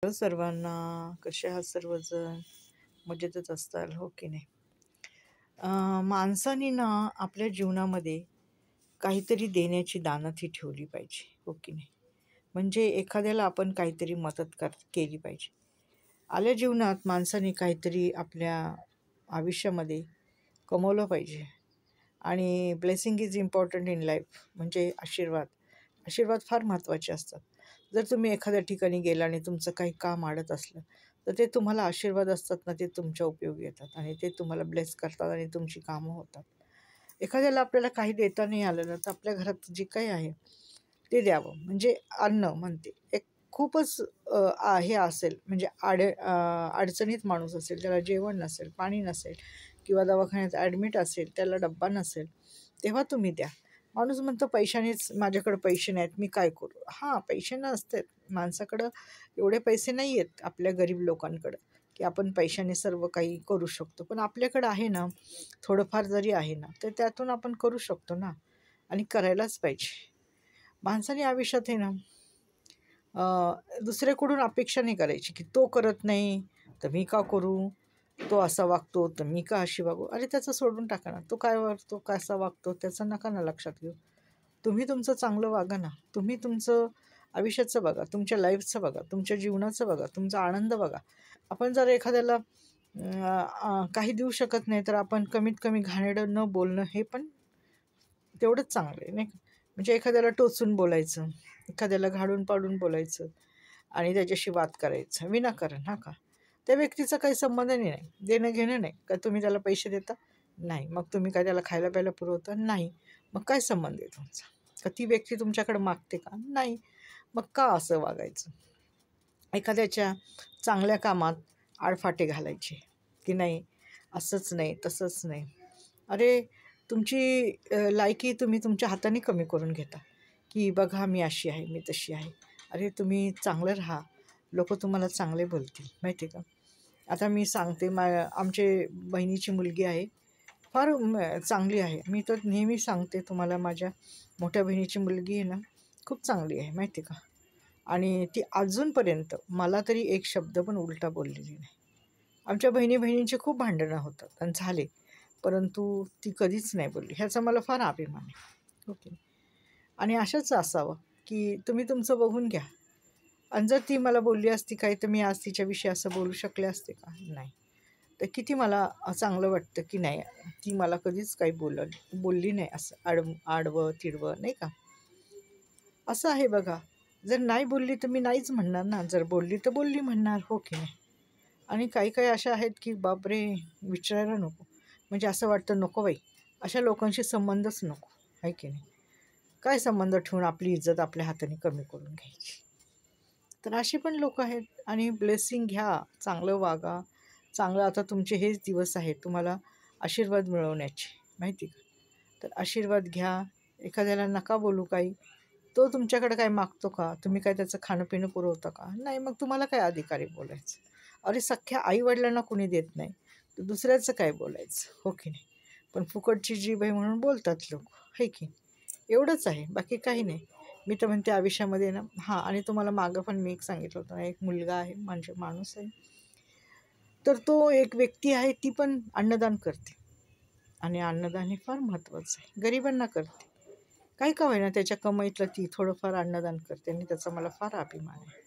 Hello सर्वांना, कसे आहात सर्वजण? मजेतच असताल, हो की नाही? माणसाने ना आपल्या जीवनामध्ये काहीतरी देण्याची दानत ठेवली पाहिजे, हो की नाही? म्हणजे एखाद्याला आपण काहीतरी मदत केली पाहिजे. आल्या जीवनात माणसाने काहीतरी आपल्या आयुष्यामध्ये कमवलं पाहिजे. आणि blessing is important in life, म्हणजे आशीर्वाद फार महत्त्वाचे असतात. जर तुम्ही एखाद्या ठिकाणी गेला आणि तुमचं काही काम अडत असलं, तर ते तुम्हाला आशीर्वाद असतात ना, ते तुमच्या उपयोगी येतात आणि ते तुम्हाला ब्लेस करतात आणि तुमची कामं होतात. एखाद्याला आपल्याला काही देता नाही आलं ना, तर आपल्या घरात जे काही आहे ते द्यावं. म्हणजे अन्न म्हणते, एक खूपच हे असेल, म्हणजे अडचणीत माणूस असेल, त्याला जेवण नसेल, पाणी नसेल किंवा दवाखान्यात ॲडमिट असेल, त्याला डब्बा नसेल, तेव्हा तुम्ही द्या. माणूस म्हणतो पैशानेच, माझ्याकडे पैसे नाहीत, मी काय करू? हां, पैसे नसतात माणसाकडं, एवढे पैसे नाही आहेत आपल्या गरीब लोकांकडं की आपण पैशाने सर्व काही करू शकतो. पण आपल्याकडं आहे ना, थोडंफार जरी आहे ना, तर त्यातून आपण करू शकतो ना, आणि करायलाच पाहिजे. माणसाने आयुष्यात आहे ना, दुसऱ्याकडून अपेक्षा नाही करायची की तो करत नाही तर मी का करू, तो असा वागतो तर मी का अशी वागू. अरे त्याचं सोडून टाका ना, तो काय वागतो, कसा वागतो त्याचं नका ना लक्षात घेऊ. तुम्ही तुमचं चांगलं वागा ना. तुम्ही तुमचं आयुष्याचं बघा, तुमच्या लाईफचं बघा, तुमच्या जीवनाचं बघा, तुमचा आनंद बघा. आपण जर एखाद्याला काही देऊ शकत नाही, तर आपण कमीत कमी घाणेरडं न बोलणं हे पण तेवढंच चांगलं आहे, नाही का? म्हणजे एखाद्याला टोचून बोलायचं, एखाद्याला घालून पाडून बोलायचं आणि त्याच्याशी वाद करायचा विनाकारण, हां का? त्या व्यक्तीचा काही संबंध नाही, देणं घेणं नाही. का तुम्ही त्याला पैसे देता? नाही. मग तुम्ही काय त्याला खायला प्यायला पुरवता? नाही. मग काय संबंध आहे तुमचा? का ती व्यक्ती तुमच्याकडे मागते का? नाही. मग का असं वागायचं? एखाद्याच्या चांगल्या कामात आडफाटे घालायचे की नाही, असंच नाही, तसंच नाही. अरे तुमची लायकी तुम्ही तुमच्या हाताने कमी करून घेता की बघा मी अशी आहे, मी तशी आहे. अरे तुम्ही चांगलं राहा, लोकं तुम्हाला चांगले बोलतील, माहिती आहे का? आता मी सांगते, आमचे बहिणीची मुलगी आहे, फार चांगली आहे. मी तर नेहमी सांगते तुम्हाला, माझ्या मोठ्या बहिणीची मुलगी आहे ना, खूप चांगली आहे, माहिती आहे का? आणि ती अजूनपर्यंत मला तरी एक शब्द पण उलटा बोललेली नाही. आमच्या बहिणींची खूप भांडणं होतात आणि झाले, परंतु ती कधीच नाही बोलली. ह्याचा मला फार अभिमान आहे. ओके. आणि अशाच असावं की तुम्ही तुमचं बघून घ्या. आणि जर ती मला बोलली असती काही, तर मी आज तिच्याविषयी असं बोलू शकले असते का? नाही. तर किती मला चांगलं वाटतं की नाही, ती मला कधीच काही बोलली नाही असं आडवं तिडवं, नाही का? असं आहे बघा. जर नाही बोलली तर मी नाहीच म्हणणार ना, जर बोलली तर बोलली म्हणणार, हो की नाही? आणि काही काही अशा आहेत की बापरे, विचारायला नको. म्हणजे असं वाटतं नको बाई, अशा लोकांशी संबंधच नको, आहे की नाही? काय संबंध ठेवून आपली इज्जत आपल्या हाताने कमी करून घ्यायची? तर अशी पण लोकं आहेत. आणि ब्लेसिंग घ्या, चांगलं वागा, चांगलं. आता तुमचे हेच दिवस आहेत तुम्हाला आशीर्वाद मिळवण्याचे, माहिती का? तर आशीर्वाद घ्या. एखाद्याला नका बोलू काही. तो तुमच्याकडे काय मागतो का? तुम्ही काय त्याचं खाणं-पिणं पुरवता का? नाही. मग तुम्हाला काय अधिकार आहे बोलायचं? अरे सख्ख्या आई-वडिलांना कोणी देत नाही, तर दुसऱ्याचं काय बोलायचं, हो की नाही? पण फुकटची जीभ आहे म्हणून बोलतात लोकं, आहे की? एवढंच आहे, बाकी काही नाही. मी तर म्हणते आयुष्यामध्ये ना, हां. आणि तुम्हाला मागं पण मी एक सांगितलं होतं ना, एक मुलगा आहे, म्हणजे माणूस आहे. तर तो एक व्यक्ती आहे, ती पण अन्नदान करते आणि अन्नदान हे फार महत्त्वाचं आहे. गरिबांना करते. काही का होईना त्याच्या कमाईतलं ती थोडंफार अन्नदान करते आणि त्याचा मला फार अभिमान आहे.